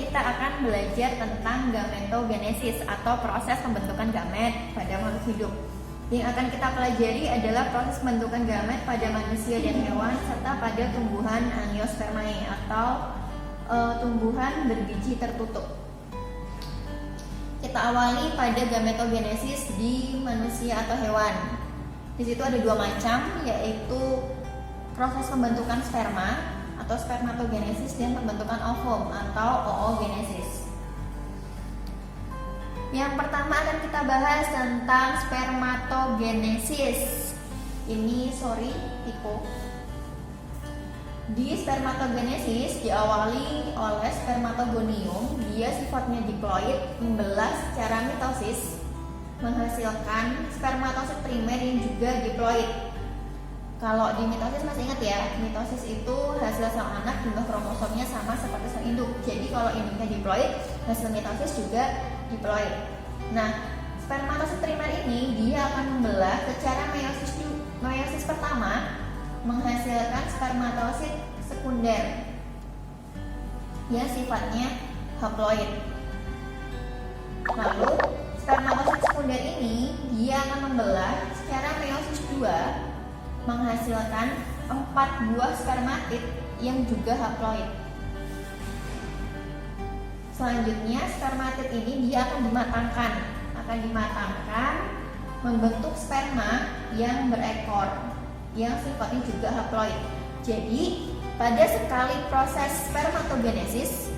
kita akan belajar tentang gametogenesis atau proses pembentukan gamet pada makhluk hidup. Yang akan kita pelajari adalah proses pembentukan gamet pada manusia dan hewan serta pada tumbuhan Angiospermae atau tumbuhan berbiji tertutup. Kita awali pada gametogenesis di manusia atau hewan. Di situ ada dua macam, yaitu proses pembentukan sperma atau spermatogenesis dan pembentukan ovum atau oogenesis. Yang pertama akan kita bahas tentang spermatogenesis. Ini typo. Di spermatogenesis diawali oleh spermatogonium, dia sifatnya diploid, membelah secara mitosis, menghasilkan spermatosit primer yang juga diploid. Kalau di mitosis masih ingat ya, mitosis itu hasil sel anak jumlah kromosomnya sama seperti sel induk. Jadi kalau induknya diploid, hasil mitosis juga diploid. Nah, spermatosit primer ini dia akan membelah secara meiosis pertama, menghasilkan spermatosit sekunder yang sifatnya haploid. Lalu spermatosit sekunder ini dia akan membelah secara meiosis 2, menghasilkan 4 buah spermatid yang juga haploid. Selanjutnya spermatid ini dia akan dimatangkan membentuk sperma yang berekor yang sifatnya juga haploid. Jadi pada sekali proses spermatogenesis,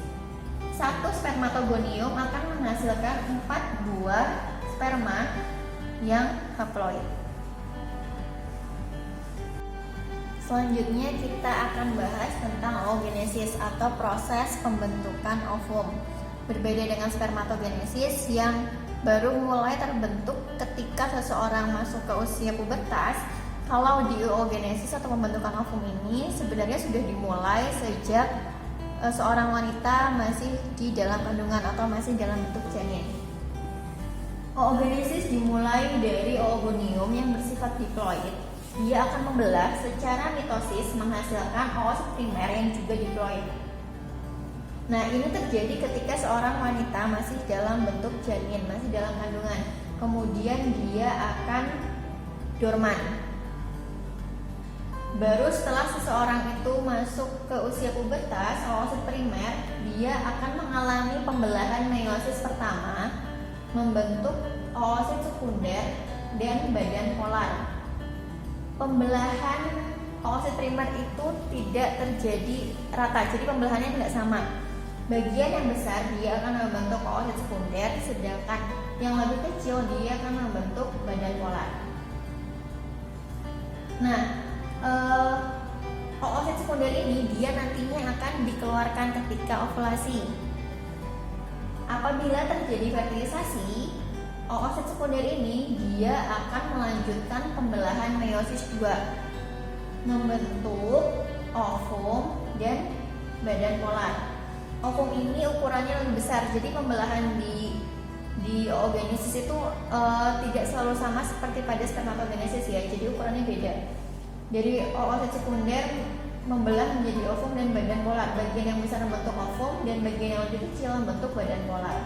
satu spermatogonium akan menghasilkan 4 buah sperma yang haploid. Selanjutnya kita akan bahas tentang oogenesis atau proses pembentukan ovum. Berbeda dengan spermatogenesis yang baru mulai terbentuk ketika seseorang masuk ke usia pubertas, kalau di oogenesis atau pembentukan ovum ini sebenarnya sudah dimulai sejak seorang wanita masih di dalam kandungan atau masih dalam bentuk janin. Oogenesis dimulai dari oogonium yang bersifat diploid. Dia akan membelah secara mitosis menghasilkan oosit primer yang juga diploid. Nah, ini terjadi ketika seorang wanita masih dalam bentuk janin, masih dalam kandungan. Kemudian dia akan dorman. Baru setelah seseorang itu masuk ke usia pubertas, oosit primer, dia akan mengalami pembelahan meiosis pertama, membentuk oosit sekunder dan badan polar. Pembelahan oosit primer itu tidak terjadi rata, jadi pembelahannya tidak sama. Bagian yang besar dia akan membentuk oosit sekunder, sedangkan yang lebih kecil dia akan membentuk badan polar. Nah, oosit sekunder ini dia nantinya akan dikeluarkan ketika ovulasi. Apabila terjadi fertilisasi, oosit sekunder ini dia akan melanjutkan pembelahan meiosis 2, membentuk ovum dan badan polar. Ovum ini ukurannya lebih besar, jadi pembelahan di oogenesis itu tidak selalu sama seperti pada spermatogenesis ya, jadi ukurannya beda. Dari oosit sekunder membelah menjadi ovum dan badan polar. Bagian yang besar membentuk ovum dan bagian yang lebih kecil membentuk badan polar.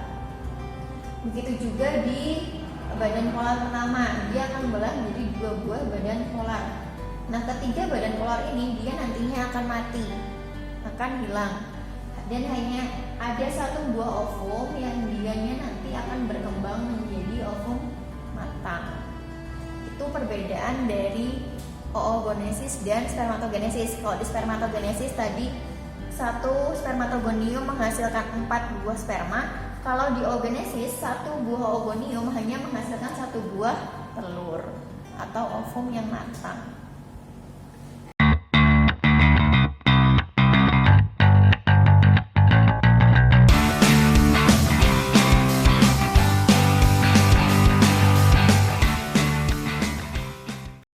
Begitu juga di badan polar pertama, dia akan membelah menjadi 2 buah badan polar. Nah, ketiga badan polar ini dia nantinya akan mati, akan hilang, dan hanya ada 1 buah ovum yang dianya nanti akan berkembang menjadi ovum matang. Itu perbedaan dari oogenesis dan spermatogenesis. Kalau di spermatogenesis tadi satu spermatogonium menghasilkan 4 buah sperma. Kalau di oogenesis, 1 buah oogonium hanya menghasilkan 1 buah telur atau ovum yang matang.